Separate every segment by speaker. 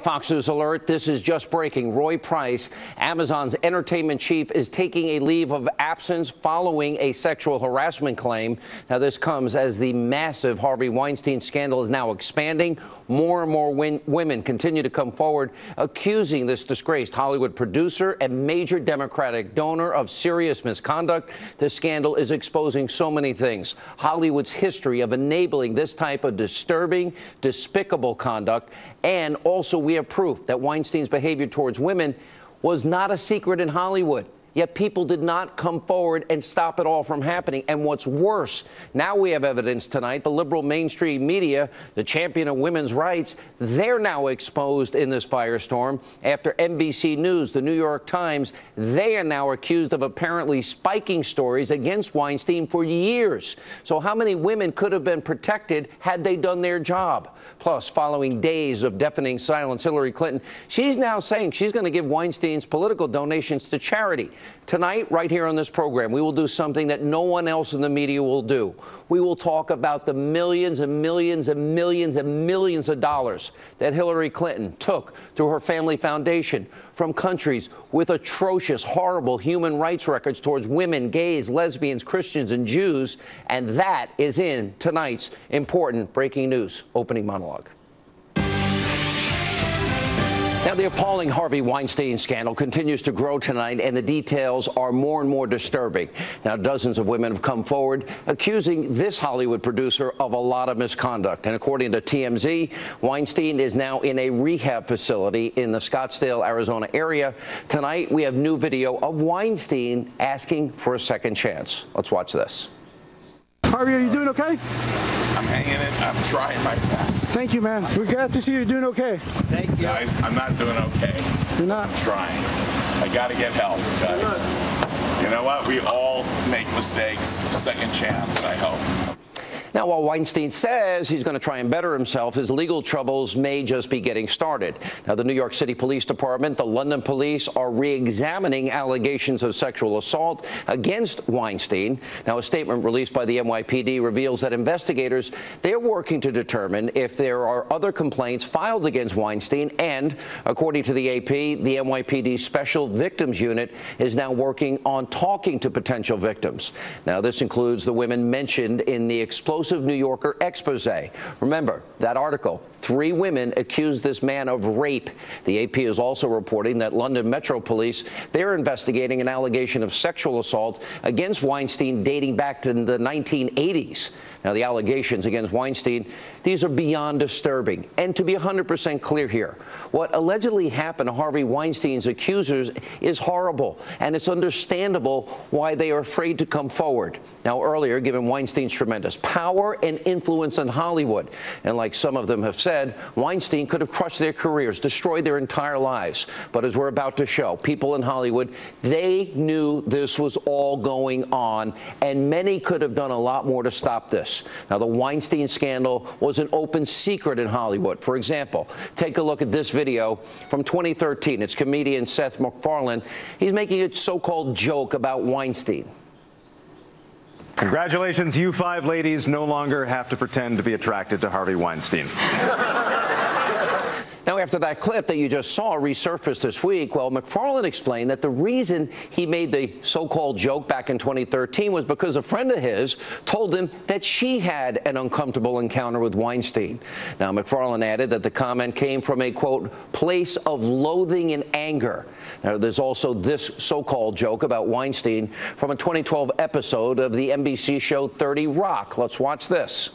Speaker 1: Fox News alert, this is just breaking. Roy Price, Amazon's entertainment chief, is taking a leave of absence following a sexual harassment claim. Now, this comes as the massive Harvey Weinstein scandal is now expanding. More and more women continue to come forward accusing this disgraced Hollywood producer and major Democratic donor of serious misconduct. The scandal is exposing so many things. Hollywood's history of enabling this type of disturbing, despicable conduct, and also we have proof that Weinstein's behavior towards women was not a secret in Hollywood. Yet people did not come forward and stop it all from happening. And what's worse, now we have evidence tonight, the liberal mainstream media, the champion of women's rights, they're now exposed in this firestorm. After NBC News, the New York Times, they are now accused of apparently spiking stories against Weinstein for years. So how many women could have been protected had they done their job? Plus, following days of deafening silence, Hillary Clinton, she's now saying she's going to give Weinstein's political donations to charity. Tonight, right here on this program, we will do something that no one else in the media will do. We will talk about the millions and millions and millions and millions of dollars that Hillary Clinton took through her family foundation from countries with atrocious, horrible human rights records towards women, gays, lesbians, Christians, and Jews. And that is in tonight's important breaking news opening monologue. Now, the appalling Harvey Weinstein scandal continues to grow tonight, and the details are more and more disturbing. Now, dozens of women have come forward accusing this Hollywood producer of a lot of misconduct. And according to TMZ, Weinstein is now in a rehab facility in the Scottsdale, Arizona area. Tonight, we have new video of Weinstein asking for a second chance. Let's watch this.
Speaker 2: Harvey, are you doing okay?
Speaker 3: I'm hanging in. I'm trying my best.
Speaker 2: Thank you, man. We're glad to see you're doing okay.
Speaker 3: Thank you. Guys, I'm not doing okay.
Speaker 2: You're not?
Speaker 3: I'm trying. I got to get help, guys. You know what? We all make mistakes. Second chance, I hope.
Speaker 1: Now, while Weinstein says he's going to try and better himself, his legal troubles may just be getting started. Now, the New York City Police Department, the London police are re-examining allegations of sexual assault against Weinstein. Now, a statement released by the NYPD reveals that investigators, they're working to determine if there are other complaints filed against Weinstein. And according to the AP, the NYPD Special Victims Unit is now working on talking to potential victims. Now, this includes the women mentioned in the explosive New Yorker expose. Remember that article, 3 women accused this man of rape. The AP is also reporting that London Metro Police, they're investigating an allegation of sexual assault against Weinstein dating back to the 1980s. Now, the allegations against Weinstein, these are beyond disturbing. And to be 100% clear here, what allegedly happened to Harvey Weinstein's accusers is horrible, and it's understandable why they are afraid to come forward. Now, earlier, given Weinstein's tremendous power and influence in Hollywood, and like some of them have said, Weinstein could have crushed their careers, destroyed their entire lives. But as we're about to show, people in Hollywood, they knew this was all going on, and many could have done a lot more to stop this. Now, the Weinstein scandal was an open secret in Hollywood. For example, take a look at this video from 2013. It's comedian Seth MacFarlane. He's making a so-called joke about Weinstein.
Speaker 4: Congratulations, you 5 ladies no longer have to pretend to be attracted to Harvey Weinstein.
Speaker 1: Now, after that clip that you just saw resurfaced this week, well, MacFarlane explained that the reason he made the so-called joke back in 2013 was because a friend of his told him that she had an uncomfortable encounter with Weinstein. Now, MacFarlane added that the comment came from a, quote, place of loathing and anger. Now, there's also this so-called joke about Weinstein from a 2012 episode of the NBC show 30 Rock. Let's watch this.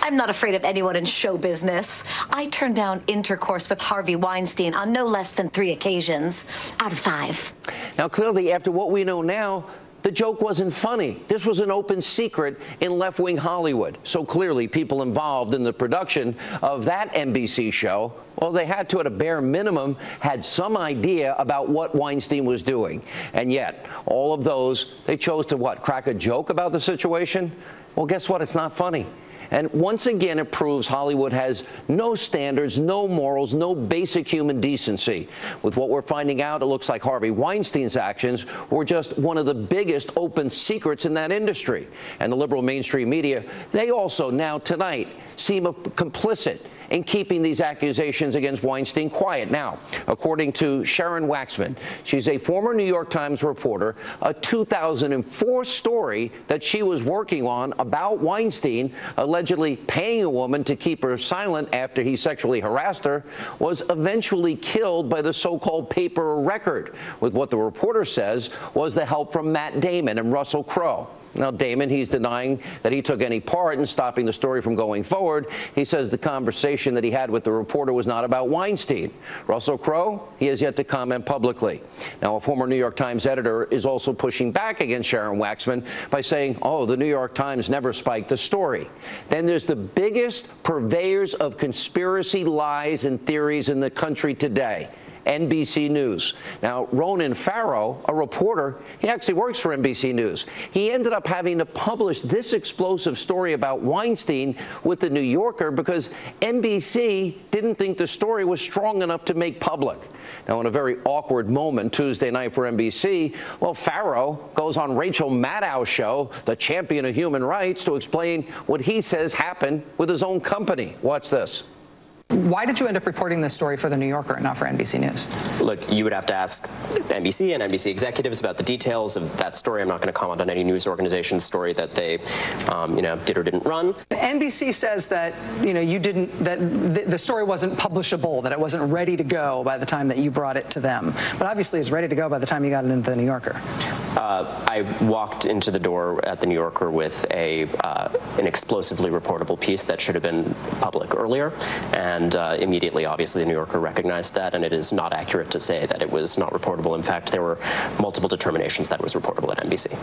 Speaker 5: I'm not afraid of anyone in show business. I turned down intercourse with Harvey Weinstein on no less than 3 occasions out of 5.
Speaker 1: Now, clearly, after what we know now, the joke wasn't funny. This was an open secret in left-wing Hollywood. So clearly, people involved in the production of that NBC show, well, they had to, at a bare minimum, had some idea about what Weinstein was doing. And yet, all of those, they chose to, what, crack a joke about the situation? Well, guess what? It's not funny. And once again, it proves Hollywood has no standards, no morals, no basic human decency. With what we're finding out, it looks like Harvey Weinstein's actions were just one of the biggest open secrets in that industry. And the liberal mainstream media, they also now tonight seem complicit in keeping these accusations against Weinstein quiet. Now, according to Sharon Waxman, she's a former New York Times reporter, a 2004 story that she was working on about Weinstein allegedly paying a woman to keep her silent after he sexually harassed her was eventually killed by the so-called paper record, with what the reporter says was the help from Matt Damon and Russell Crowe. Now, Damon, he's denying that he took any part in stopping the story from going forward. He says the conversation that he had with the reporter was not about Weinstein. Russell Crowe, he has yet to comment publicly. Now, a former New York Times editor is also pushing back against Sharon Waxman by saying, oh, the New York Times never spiked the story. Then there's the biggest purveyors of conspiracy lies and theories in the country today, NBC News. Now, Ronan Farrow, a reporter, he actually works for NBC News. He ended up having to publish this explosive story about Weinstein with The New Yorker because NBC didn't think the story was strong enough to make public. Now, in a very awkward moment Tuesday night for NBC, well, Farrow goes on Rachel Maddow's show, the champion of human rights, to explain what he says happened with his own company. Watch this.
Speaker 6: Why did you end up reporting this story for The New Yorker and not for NBC News?
Speaker 7: Look, you would have to ask NBC and NBC executives about the details of that story. I'm not going to comment on any news organization's story that they, did or didn't run.
Speaker 6: NBC says that, you didn't, that the story wasn't publishable, that it wasn't ready to go by the time that you brought it to them. But obviously it's ready to go by the time you got it into The New Yorker.
Speaker 7: I walked into the door at The New Yorker with an explosively reportable piece that should have been public earlier. And immediately, obviously, The New Yorker recognized that, and it is not accurate to say that it was not reportable. In fact, there were multiple determinations that it was reportable at NBC.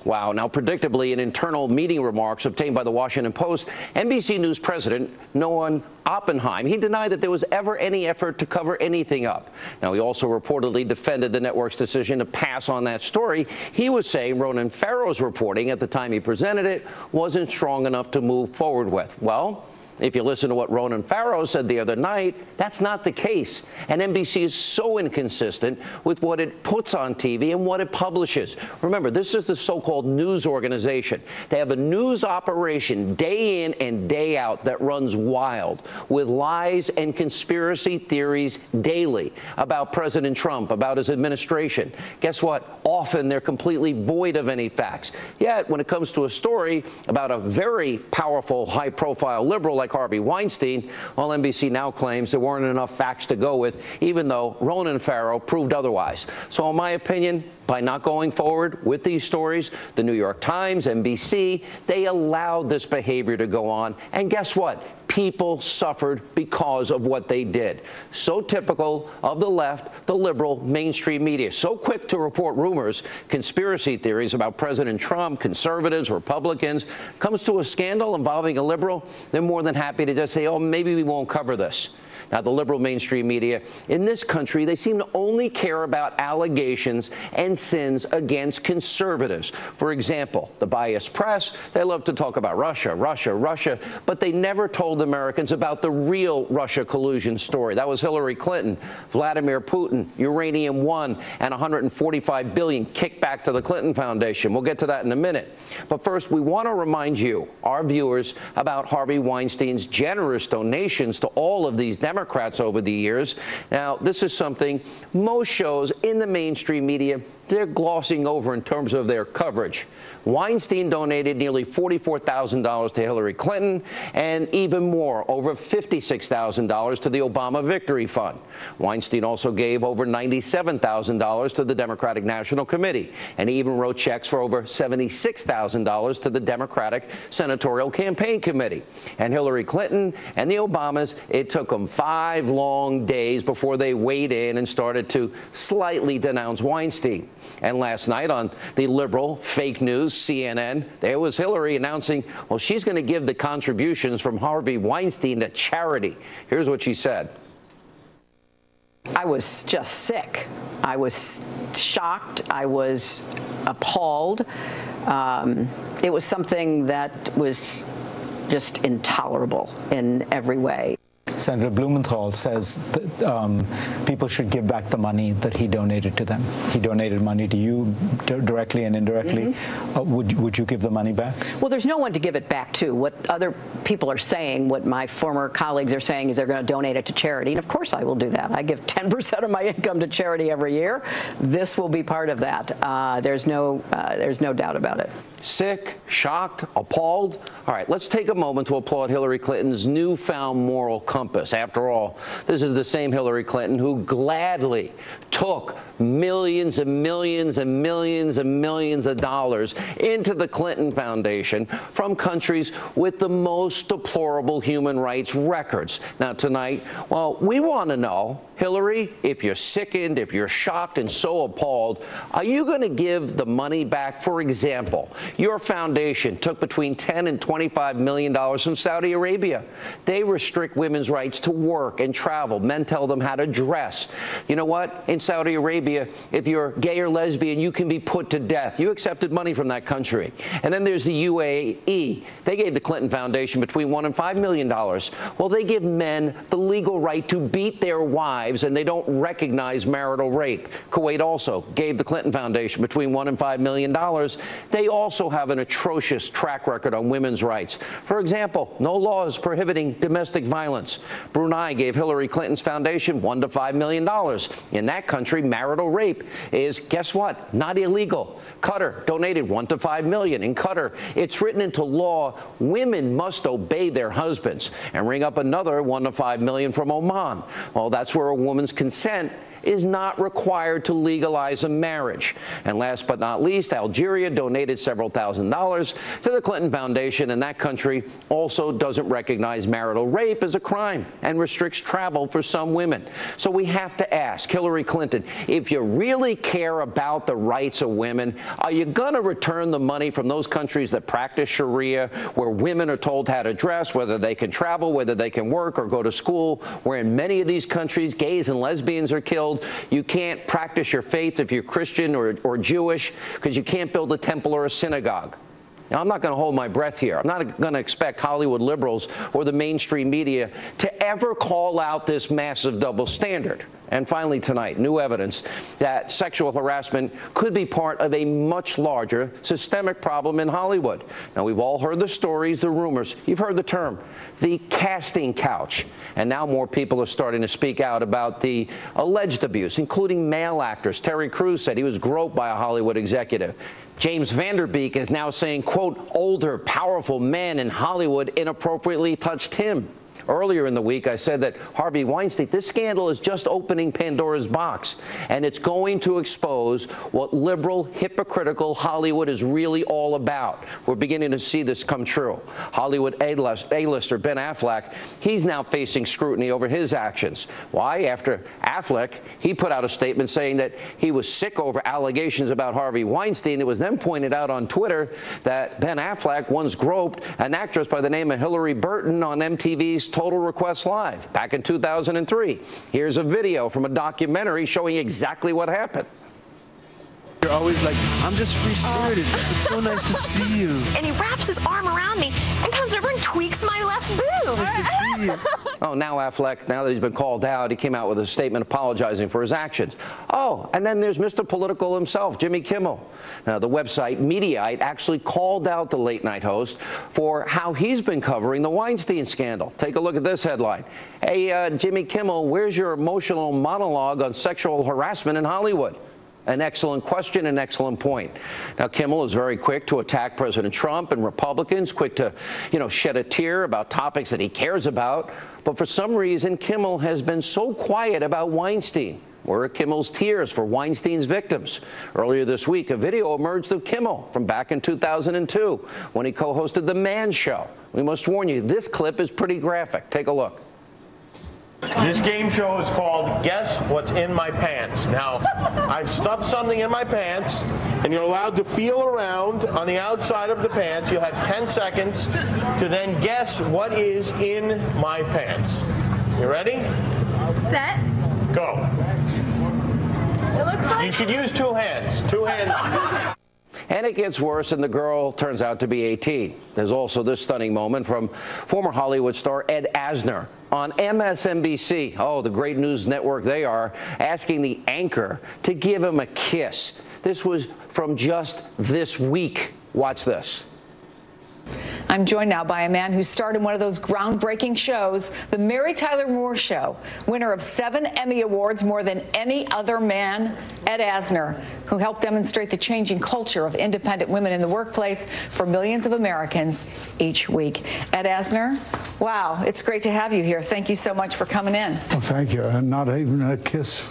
Speaker 1: Wow. Now, predictably, in internal meeting remarks obtained by the Washington Post, NBC News president Noah Oppenheim, he denied that there was ever any effort to cover anything up. Now, he also reportedly defended the network's decision to pass on that story. He was saying Ronan Farrow's reporting at the time he presented it wasn't strong enough to move forward with. Well, if you listen to what Ronan Farrow said the other night, that's not the case. And NBC is so inconsistent with what it puts on TV and what it publishes. Remember, this is the so-called news organization. They have a news operation day in and day out that runs wild with lies and conspiracy theories daily about President Trump, about his administration. Guess what? Often they're completely void of any facts. Yet, when it comes to a story about a very powerful, high-profile liberal like Harvey Weinstein, well, NBC now claims there weren't enough facts to go with, even though Ronan Farrow proved otherwise. So in my opinion, by not going forward with these stories, the New York Times, NBC, they allowed this behavior to go on. And guess what? People suffered because of what they did. So typical of the left, the liberal, mainstream media. So quick to report rumors, conspiracy theories about President Trump, conservatives, Republicans. Comes to a scandal involving a liberal, they're more than happy to just say, oh, maybe we won't cover this. Now, the liberal mainstream media in this country, they seem to only care about allegations and sins against conservatives. For example, the biased press, they love to talk about Russia, Russia, Russia, but they never told Americans about the real Russia collusion story. That was Hillary Clinton, Vladimir Putin, Uranium One, and $145 billion kicked back to the Clinton Foundation. We'll get to that in a minute. But first, we want to remind you, our viewers, about Harvey Weinstein's generous donations to all of these Democrats over the years. Now, this is something most shows in the mainstream media, they're glossing over in terms of their coverage. Weinstein donated nearly $44,000 to Hillary Clinton and even more, over $56,000 to the Obama Victory Fund. Weinstein also gave over $97,000 to the Democratic National Committee, and he even wrote checks for over $76,000 to the Democratic Senatorial Campaign Committee. And Hillary Clinton and the Obamas, it took them 5 long days before they weighed in and started to slightly denounce Weinstein. And last night on the liberal fake news CNN, there was Hillary announcing, well, she's going to give the contributions from Harvey Weinstein to charity. Here's what she said.
Speaker 8: I was just sick. I was shocked. I was appalled. It was something that was just intolerable in every way.
Speaker 9: Senator Blumenthal says that people should give back the money that he donated to them. He donated money to you directly and indirectly. Would you give the money back?
Speaker 8: Well, there's no one to give it back to. What other people are saying, what my former colleagues are saying, is they're going to donate it to charity. And of course I will do that. I give 10% of my income to charity every year. This will be part of that. There's no doubt about it.
Speaker 1: Sick, shocked, appalled? All right, let's take a moment to applaud Hillary Clinton's newfound moral compass. After all, this is the same Hillary Clinton who gladly took millions and millions and millions and millions of dollars into the Clinton Foundation from countries with the most deplorable human rights records. Now, tonight, well, we want to know, Hillary, if you're sickened, if you're shocked and so appalled, are you going to give the money back? For example, your foundation took between $10 and $25 million from Saudi Arabia. They restrict women's rights to work and travel. Men tell them how to dress. You know what? In Saudi Arabia, if you're gay or lesbian, you can be put to death. You accepted money from that country. And then there's the UAE. They gave the Clinton Foundation between $1 and $5 million. Well, they give men the legal right to beat their wives, and they don't recognize marital rape. Kuwait also gave the Clinton Foundation between $1 and $5 million. They also have an atrocious track record on women's rights. For example, no laws prohibiting domestic violence. Brunei gave Hillary Clinton's foundation $1 to $5 million. In that country, marital rape is, guess what, not illegal. Qatar donated $1 to $5 million. In Qatar, it's written into law women must obey their husbands. And ring up another $1 to $5 million from Oman. Well, that's where a woman's consent is not required to legalize a marriage. And last but not least, Algeria donated several $1,000s to the Clinton Foundation, and that country also doesn't recognize marital rape as a crime and restricts travel for some women. So we have to ask Hillary Clinton, if you really care about the rights of women, are you going to return the money from those countries that practice Sharia, where women are told how to dress, whether they can travel, whether they can work or go to school, where in many of these countries gays and lesbians are killed? You can't practice your faith if you're Christian or Jewish, because you can't build a temple or a synagogue. Now, I'm not going to hold my breath here. I'm not going to expect Hollywood liberals or the mainstream media to ever call out this massive double standard. And finally tonight, new evidence that sexual harassment could be part of a much larger systemic problem in Hollywood. Now, we've all heard the stories, the rumors. You've heard the term, the casting couch. And now more people are starting to speak out about the alleged abuse, including male actors. Terry Crews said he was groped by a Hollywood executive. James Van Der Beek is now saying, quote, older, powerful men in Hollywood inappropriately touched him. Earlier in the week, I said that Harvey Weinstein, this scandal is just opening Pandora's box, and it's going to expose what liberal, hypocritical Hollywood is really all about. We're beginning to see this come true. Hollywood A-lister Ben Affleck, he's now facing scrutiny over his actions. Why? After Affleck, he put out a statement saying that he was sick over allegations about Harvey Weinstein. It was then pointed out on Twitter that Ben Affleck once groped an actress by the name of Hillary Burton on MTV's Total Request Live back in 2003. Here's a video from a documentary showing exactly what happened.
Speaker 10: You're always like, I'm just free-spirited. It's so nice to see you.
Speaker 11: And he wraps his arm around me and comes over and tweaks my left boob.
Speaker 10: Nice to see you.
Speaker 1: Oh, now Affleck, now that he's been called out, he came out with a statement apologizing for his actions. Oh, and then there's Mr. Political himself, Jimmy Kimmel. Now, the website Mediaite actually called out the late-night host for how he's been covering the Weinstein scandal. Take a look at this headline. Hey, Jimmy Kimmel, where's your emotional monologue on sexual harassment in Hollywood? An excellent question, an excellent point. Now, Kimmel is very quick to attack President Trump and Republicans, quick to, shed a tear about topics that he cares about. But for some reason, Kimmel has been so quiet about Weinstein. Where are Kimmel's tears for Weinstein's victims? Earlier this week, a video emerged of Kimmel from back in 2002 when he co-hosted The Man Show. We must warn you, this clip is pretty graphic. Take a look.
Speaker 12: This game show is called Guess What's in My Pants. Now, I've stuffed something in my pants, and you're allowed to feel around on the outside of the pants. You'll have 10 seconds to then guess what is in my pants. You ready?
Speaker 11: Set.
Speaker 12: Go.
Speaker 11: It looks like...
Speaker 12: You should use two hands. Two hands.
Speaker 1: And it gets worse, and the girl turns out to be 18. There's also this stunning moment from former Hollywood star Ed Asner on MSNBC. Oh, the great news network they are, asking the anchor to give him a kiss. This was from just this week. Watch this.
Speaker 13: I'm joined now by a man who starred in one of those groundbreaking shows, The Mary Tyler Moore Show, winner of 7 Emmy Awards, more than any other man, Ed Asner, who helped demonstrate the changing culture of independent women in the workplace for millions of Americans each week. Ed Asner, wow, it's great to have you here. Thank you so much for coming in.
Speaker 2: Well, thank you. And not even a kiss.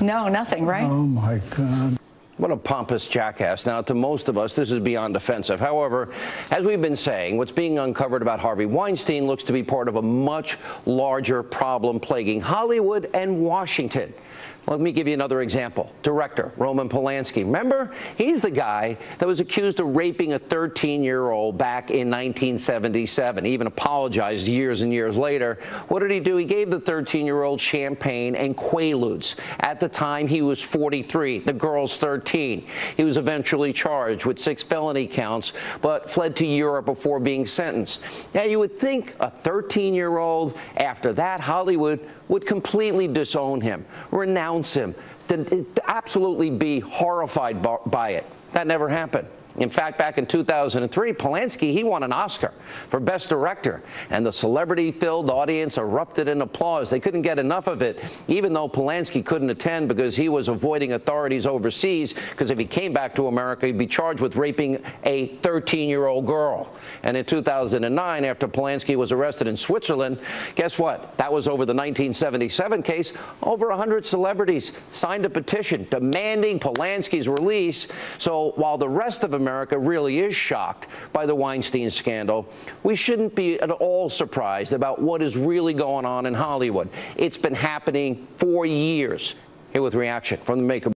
Speaker 13: No, nothing, right?
Speaker 2: Oh, my God.
Speaker 1: What a pompous jackass. Now, to most of us, this is beyond offensive. However, as we've been saying, what's being uncovered about Harvey Weinstein looks to be part of a much larger problem plaguing Hollywood and Washington. Let me give you another example. Director Roman Polanski. Remember? He's the guy that was accused of raping a 13-year-old back in 1977. He even apologized years and years later. What did he do? He gave the 13-year-old champagne and Quaaludes. At the time, he was 43. The girl's 13. He was eventually charged with 6 felony counts, but fled to Europe before being sentenced. Now, you would think a 13-year-old, after that, Hollywood would completely disown him, renounce him, to absolutely be horrified by it. That never happened. In fact, back in 2003, Polanski, he won an Oscar for Best Director, and the celebrity-filled audience erupted in applause. They couldn't get enough of it, even though Polanski couldn't attend because he was avoiding authorities overseas, because if he came back to America, he'd be charged with raping a 13-year-old girl. And in 2009, after Polanski was arrested in Switzerland, guess what? That was over the 1977 case. Over 100 celebrities signed a petition demanding Polanski's release. So while the rest of America really is shocked by the Weinstein scandal, we shouldn't be at all surprised about what is really going on in Hollywood. It's been happening for years. Here with reaction from the maker.